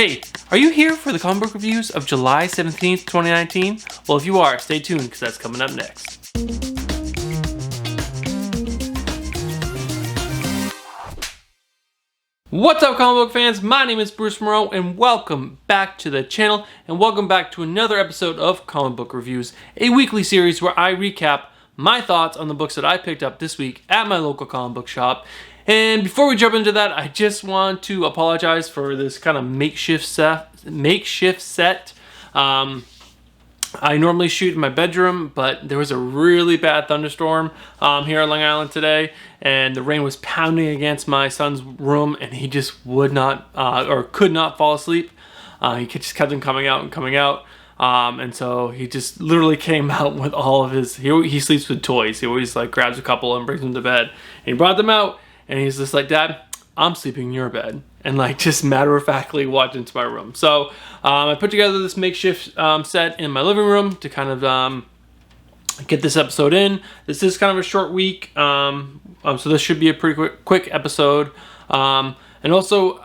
Hey, are you here for the comic book reviews of July 17th, 2019? Well, if you are, stay tuned because that's coming up next. What's up, comic book fans? My name is Bruce Moreau, and welcome back to the channel, and welcome back to another episode of Comic Book Reviews, a weekly series where I recap my thoughts on the books that I picked up this week at my local comic book shop. And before we jump into that, I just want to apologize for this kind of makeshift set. I normally shoot in my bedroom, but there was a really bad thunderstorm here on Long Island today, and the rain was pounding against my son's room, and he just would not or could not fall asleep. He just kept on coming out and coming out, and so he just literally came out with all of his. He sleeps with toys. He always like grabs a couple and brings them to bed. And he brought them out, and he's just like, "Dad, I'm sleeping in your bed," and like just matter-of-factly walked into my room. So I put together this makeshift set in my living room to kind of get this episode in. This is kind of a short week, so this should be a pretty quick episode. And also,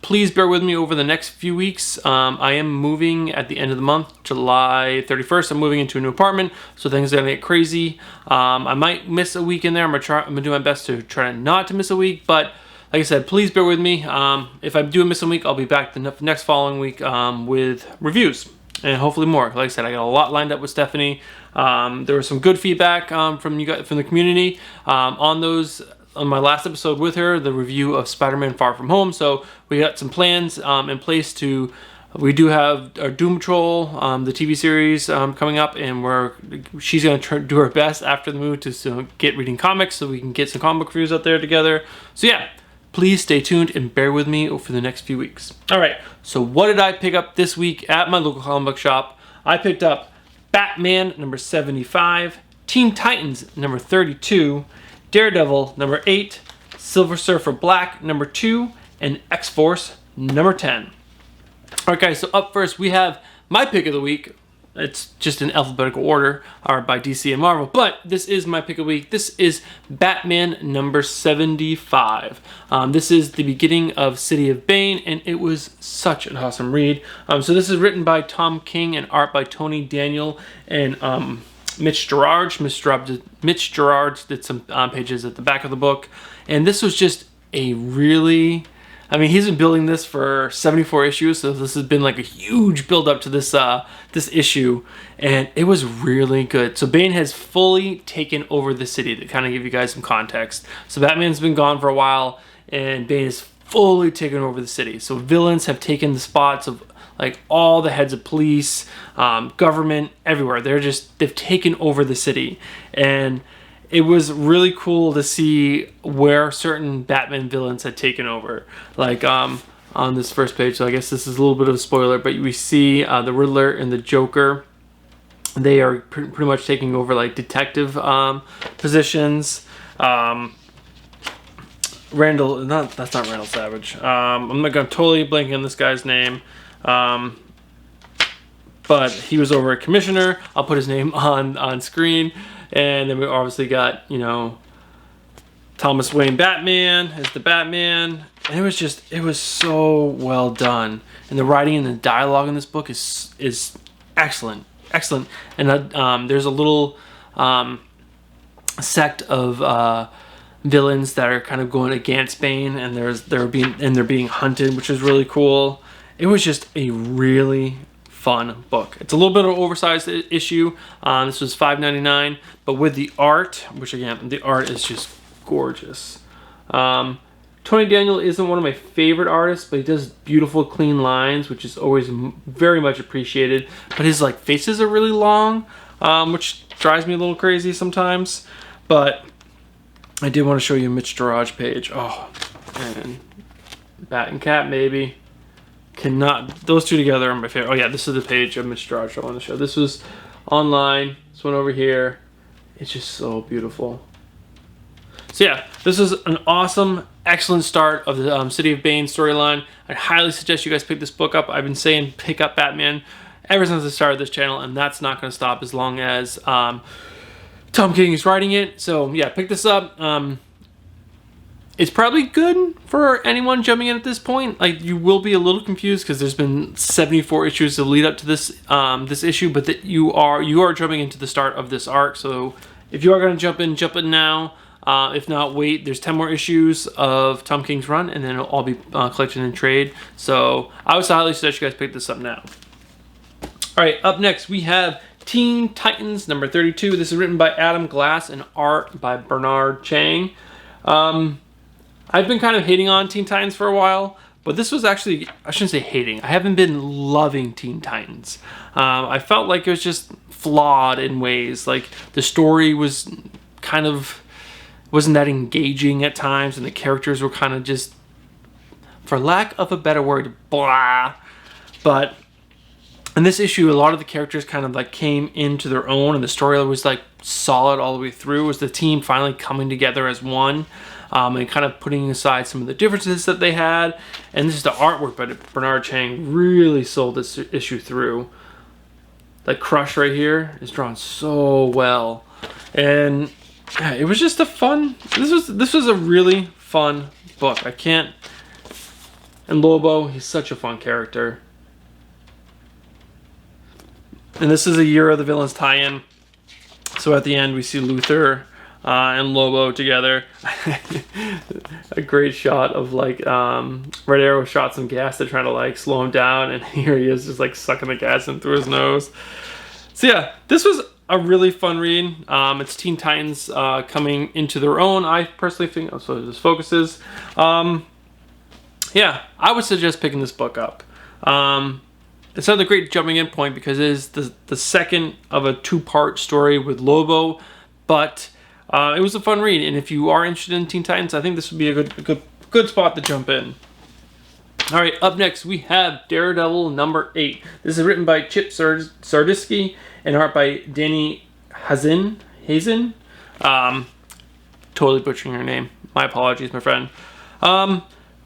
please bear with me over the next few weeks. I am moving at the end of the month, July 31st. I'm moving into a new apartment, so things are gonna get crazy. I might miss a week in there. I'm gonna do my best to try not to miss a week, but like I said, please bear with me. If I do miss a week, I'll be back the next following week with reviews and hopefully more. Like I said, I got a lot lined up with Stephanie. There was some good feedback from you guys, from the community on my last episode with her, the review of Spider-Man Far From Home. So we got some plans in place to. We do have our Doom Patrol, the TV series coming up, and she's going to do her best after the move to get reading comics so we can get some comic book reviews out there together. So yeah. Please stay tuned and bear with me for the next few weeks. All right, so what did I pick up this week at my local comic book shop? I picked up Batman number 75, Teen Titans number 32, Daredevil number 8, Silver Surfer Black number 2, and X-Force number 10. All right, guys, so up first we have my pick of the week. It's just in alphabetical order, or by DC and Marvel, but this is my pick of the week. This is Batman number 75. This is the beginning of City of Bane, and it was such an awesome read. So this is written by Tom King and art by Tony Daniel and Mitch Gerard. Mitch Gerard did some pages at the back of the book, and this was just a really... I mean, he's been building this for 74 issues, so this has been like a huge build up to this issue, and it was really good. So Bane has fully taken over the city, to kind of give you guys some context. So Batman's been gone for a while, and Bane has fully taken over the city. So villains have taken the spots of like all the heads of police, government, everywhere. They've taken over the city, and it was really cool to see where certain Batman villains had taken over. Like on this first page, so I guess this is a little bit of a spoiler, but we see the Riddler and the Joker. They are pretty much taking over like detective positions. That's not Randall Savage. I'm totally blanking on this guy's name. But he was over a commissioner. I'll put his name on screen. And then we obviously got, Thomas Wayne Batman as the Batman. And it was so well done. And the writing and the dialogue in this book is excellent. Excellent. And there's a little sect of villains that are kind of going against Bane, and they're being hunted, which is really cool. It was just a really fun book. It's a little bit of an oversized issue. This was $5.99, but with the art, which again, the art is just gorgeous. Tony Daniel isn't one of my favorite artists, but he does beautiful, clean lines, which is always very much appreciated. But his like faces are really long, which drives me a little crazy sometimes. But I did want to show you Mitch Gerard's page. Oh, and Bat and Cat, maybe. Those two together are my favorite. Oh yeah, this is the page of Mitch Gerard I want to show. This was online. This one over here. It's just so beautiful. So yeah, this is an awesome, excellent start of the City of Bane storyline. I highly suggest you guys pick this book up. I've been saying pick up Batman ever since I started this channel, and that's not going to stop as long as Tom King is writing it. So yeah, pick this up. It's probably good for anyone jumping in at this point. Like, you will be a little confused because there's been 74 issues to lead up to this this issue, but that you are jumping into the start of this arc. So if you are going to jump in now. If not, wait. There's 10 more issues of Tom King's run, and then it'll all be collected in trade. So I would highly suggest you guys pick this up now. All right, up next we have Teen Titans number 32. This is written by Adam Glass and art by Bernard Chang. I've been kind of hating on Teen Titans for a while, but this was actually, I shouldn't say hating. I haven't been loving Teen Titans. I felt like it was just flawed in ways. Like, the story was kind of, wasn't that engaging at times, and the characters were kind of just, for lack of a better word, blah. But in this issue, a lot of the characters kind of like came into their own, and the story was like solid all the way through. It was the team finally coming together as one, and kind of putting aside some of the differences that they had. And this is the artwork by Bernard Chang really sold this issue through. Like, Crush right here is drawn so well, and yeah, it was just a fun. This was a really fun book. I can't. And Lobo, he's such a fun character. And this is a Year of the Villains tie-in. So at the end, we see Luther and Lobo together. A great shot of like Red Arrow shot some gas to try to like slow him down, and here he is just like sucking the gas in through his nose. So yeah, this was a really fun read. It's Teen Titans coming into their own. I personally think that's what this focuses. Yeah, I would suggest picking this book up. It's another great jumping in point because it is the second of a two-part story with Lobo, but it was a fun read. And if you are interested in Teen Titans, I think this would be a good spot to jump in. All right, up next we have Daredevil number 8. This is written by Chip Zdarsky and art by Danny Hazen. Totally butchering your name. My apologies, my friend.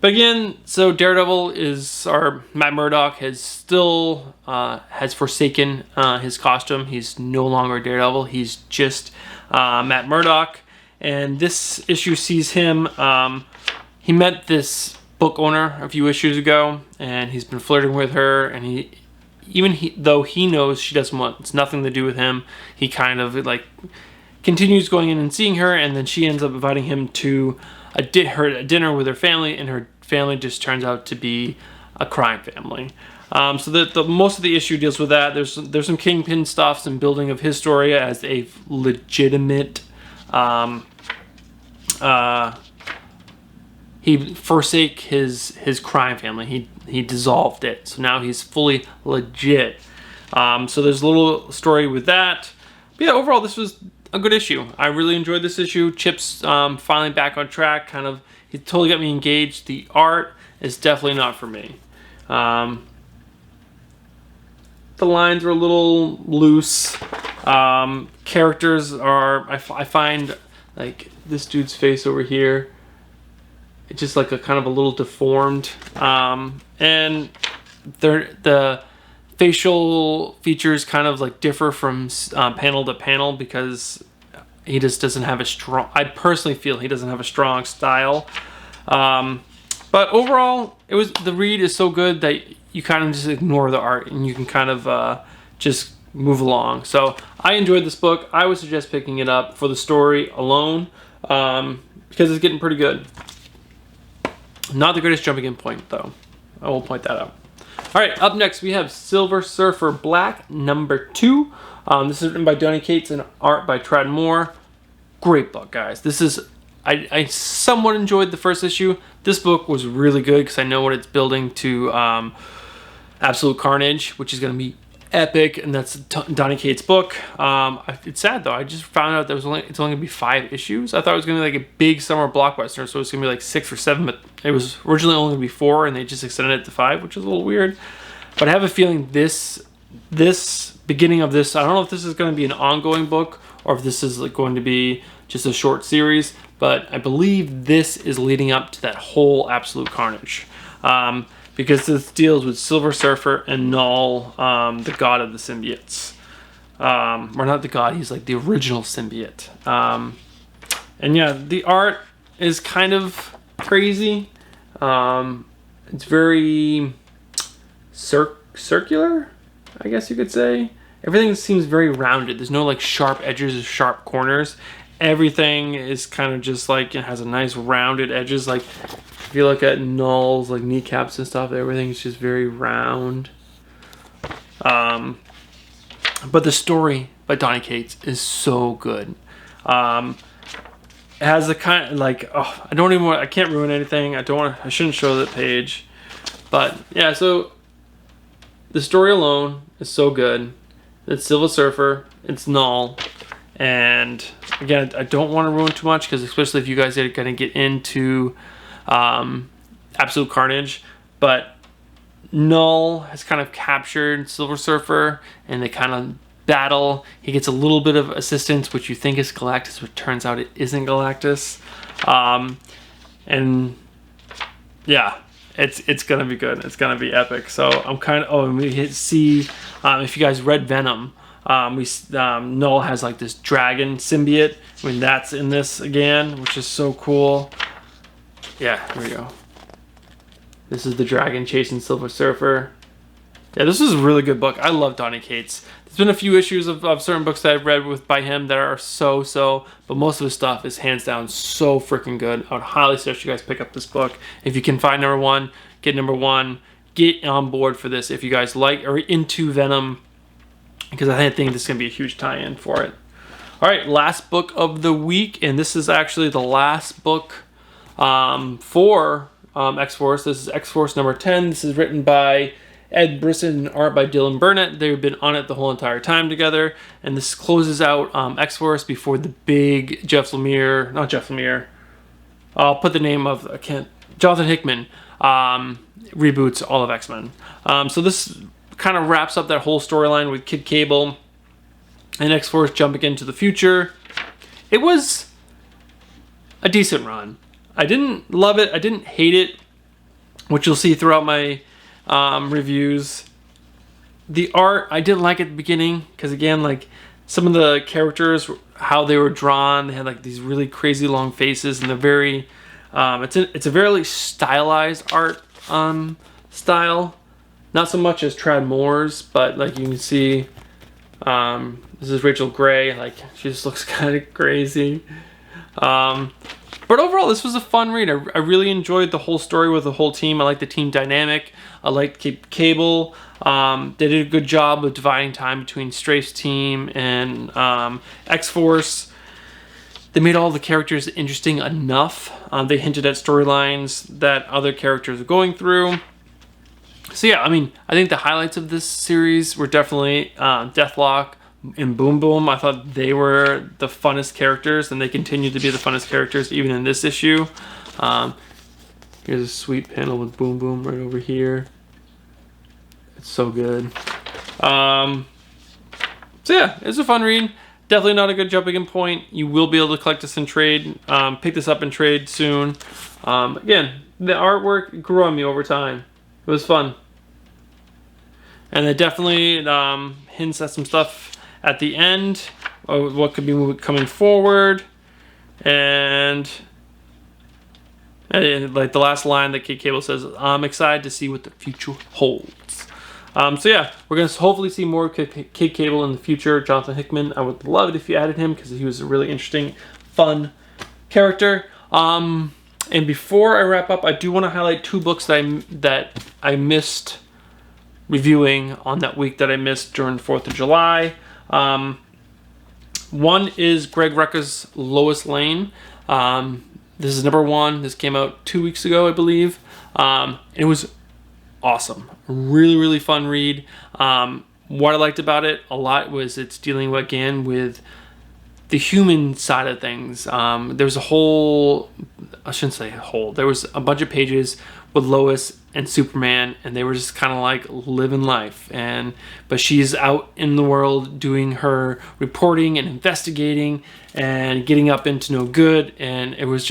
But again, so Daredevil is, or Matt Murdock has still has forsaken his costume. He's no longer Daredevil. He's just Matt Murdock. And this issue sees him. He met this book owner a few issues ago, and he's been flirting with her. And though he knows she doesn't want, it's nothing to do with him, he kind of like continues going in and seeing her, and then she ends up inviting him to a dinner with her family, and her family just turns out to be a crime family. So the most of the issue deals with that. There's some Kingpin stuff, some building of his story as a legitimate. He forsake his crime family. He dissolved it, so now he's fully legit. So there's a little story with that. But yeah, overall this was a good issue. I really enjoyed this issue. Chip's finally back on track. He totally got me engaged. The art is definitely not for me. The lines are a little loose. Characters are, I find like this dude's face over here, it's just like a kind of a little deformed. And the facial features kind of like differ from panel to panel because he just doesn't have a strong, I personally feel he doesn't have a strong style. But overall, the read is so good that you kind of just ignore the art and you can kind of just move along. So I enjoyed this book. I would suggest picking it up for the story alone because it's getting pretty good. Not the greatest jumping in point though. I will point that out. All right, up next we have Silver Surfer Black number 2. This is written by Donny Cates and art by Tradd Moore. Great book, guys. This is, I somewhat enjoyed the first issue. This book was really good because I know what it's building to Absolute Carnage, which is going to be epic, and that's Donny Cates' book. It's sad though. I just found out it's only going to be 5 issues. I thought it was going to be like a big summer blockbuster, so it's going to be like 6 or 7, but it was originally only going to be 4, and they just extended it to 5, which is a little weird. But I have a feeling this beginning of this, I don't know if this is going to be an ongoing book or if this is like going to be just a short series, but I believe this is leading up to that whole Absolute Carnage. Because this deals with Silver Surfer and Null, the god of the symbiotes. Or not the god, he's like the original symbiote. And yeah, the art is kind of crazy. It's very circular, I guess you could say. Everything seems very rounded. There's no like sharp edges or sharp corners. Everything is kind of just like, it has a nice rounded edges. Like if you look at Null's like kneecaps and stuff, everything's just very round. But the story by Donny Cates is so good. It has a kind of like, oh, I can't ruin anything. I shouldn't show the page. But yeah, so the story alone is so good. It's Silver Surfer, it's Null, and again, I don't want to ruin too much, because especially if you guys are going to get into Absolute Carnage, but Null has kind of captured Silver Surfer, and they kind of battle. He gets a little bit of assistance, which you think is Galactus, but turns out it isn't Galactus. And yeah, it's gonna be good. It's gonna be epic. So I'm kind of, and we see, if you guys read Venom, Null has like this dragon symbiote. I mean, that's in this again, which is so cool. Yeah, here we go. This is the dragon chasing Silver Surfer. Yeah, this is a really good book. I love Donny Cates. There's been a few issues of certain books that I've read by him that are so, but most of his stuff is hands down so freaking good. I would highly suggest you guys pick up this book. If you can find number one, get number one. Get on board for this if you guys like or into Venom, because I think this is going to be a huge tie-in for it. All right, last book of the week, and this is actually the last book for X-Force. This is X-Force number 10. This is written by Ed Brisson and art by Dylan Burnett. They've been on it the whole entire time together, and this closes out X-Force before the big I'll put the name of, Jonathan Hickman reboots all of X-Men. So this kind of wraps up that whole storyline with Kid Cable and X-Force jumping into the future. It was a decent run. I didn't love it. I didn't hate it, which you'll see throughout my reviews. The art, I didn't like at the beginning, because again, like some of the characters, how they were drawn, they had like these really crazy long faces, and they're very, it's a very stylized art style. Not so much as Trad Moore's, but like you can see, this is Rachel Gray, like she just looks kind of crazy. But overall, this was a fun read. I really enjoyed the whole story with the whole team. I like the team dynamic. I liked Cable. They did a good job of dividing time between Strafe's team and X-Force. They made all the characters interesting enough. They hinted at storylines that other characters are going through. So yeah, I mean, I think the highlights of this series were definitely Deathlock and Boom Boom. I thought they were the funnest characters, and they continue to be the funnest characters even in this issue. Here's a sweet panel with Boom Boom right over here. It's so good. So yeah, it's a fun read. Definitely not a good jumping in point. You will be able to collect this in trade. Pick this up in trade soon. Again, the artwork grew on me over time. It was fun. And it definitely hints at some stuff at the end of what could be coming forward. And like the last line that Kid Cable says, I'm excited to see what the future holds. So yeah, we're going to hopefully see more Kid Cable in the future. Jonathan Hickman, I would love it if you added him, because he was a really interesting, fun character. And before I wrap up, I do want to highlight two books that I missed reviewing on that week that I missed during the 4th of July. One is Greg Rucka's Lois Lane. This is number 1. This came out 2 weeks ago, I believe. It was awesome. Really, really fun read. What I liked about it a lot was it's dealing again with the human side of things. There was a whole, I shouldn't say a whole, there was a bunch of pages with Lois and Superman, and they were just kind of like living life. But she's out in the world doing her reporting and investigating and getting up into no good, and it was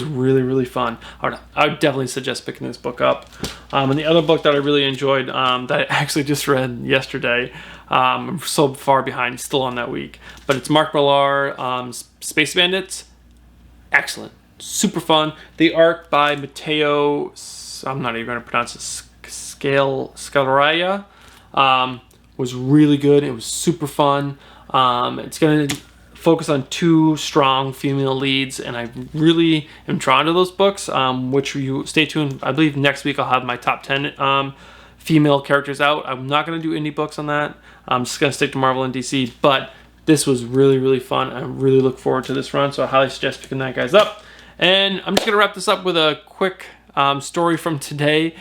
really, really fun. I would definitely suggest picking this book up. And the other book that I really enjoyed, that I actually just read yesterday, I'm so far behind, still on that week, but it's Mark Millar, Space Bandits. Excellent. super fun. The art by Matteo, I'm not even going to pronounce it, Scalarea, was really good. It was super fun. It's going to focus on 2 strong female leads, and I really am drawn to those books, which you stay tuned. I believe next week I'll have my top 10 female characters out. I'm not going to do indie books on that. I'm just going to stick to Marvel and DC, but this was really, really fun. I really look forward to this run, so I highly suggest picking that guys up. And I'm just going to wrap this up with a quick story from today.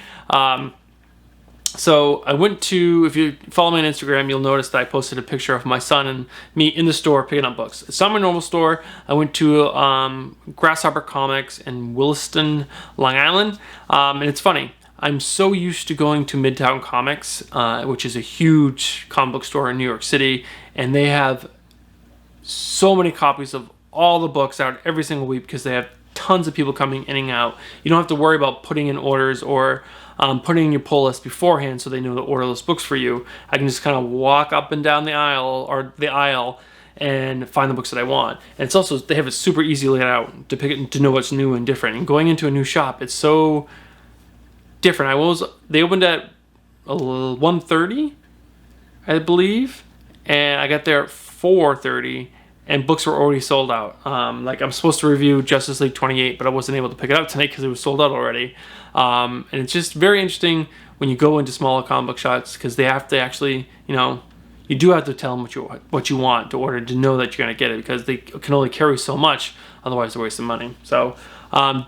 So I went to, if you follow me on Instagram, you'll notice that I posted a picture of my son and me in the store picking up books. It's not my normal store. I went to Grasshopper Comics in Williston, Long Island. And it's funny, I'm so used to going to Midtown Comics, which is a huge comic book store in New York City, and they have so many copies of all the books out every single week because they have tons of people coming in and out. You don't have to worry about putting in orders or putting in your pull list beforehand so they know to order those books for you. I can just kind of walk up and down the aisle and find the books that I want. And it's also, they have it super easy laid out to pick it, to know what's new and different. And going into a new shop, it's so different. They opened at 1:30, I believe, and I got there at 4:30. And books were already sold out. Like I'm supposed to review Justice League 28, but I wasn't able to pick it up tonight because it was sold out already. And it's just very interesting when you go into smaller comic book shops because they have to actually, you do have to tell them what you want to order to know that you're going to get it because they can only carry so much, otherwise they're wasting money. So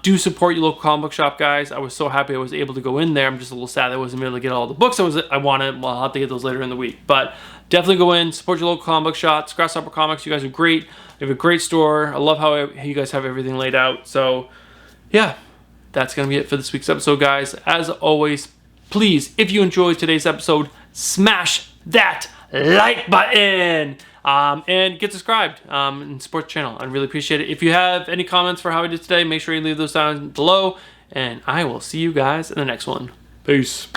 do support your local comic book shop, guys. I was so happy I was able to go in there. I'm just a little sad I wasn't able to get all the books I wanted. Well, I'll have to get those later in the week. But definitely go in, support your local comic book shops. Grasshopper Comics, you guys are great. You have a great store. I love how you guys have everything laid out. So, yeah, that's going to be it for this week's episode, guys. As always, please, if you enjoyed today's episode, smash that like button and get subscribed and support the channel. I really appreciate it. If you have any comments for how I did today, make sure you leave those down below. And I will see you guys in the next one. Peace.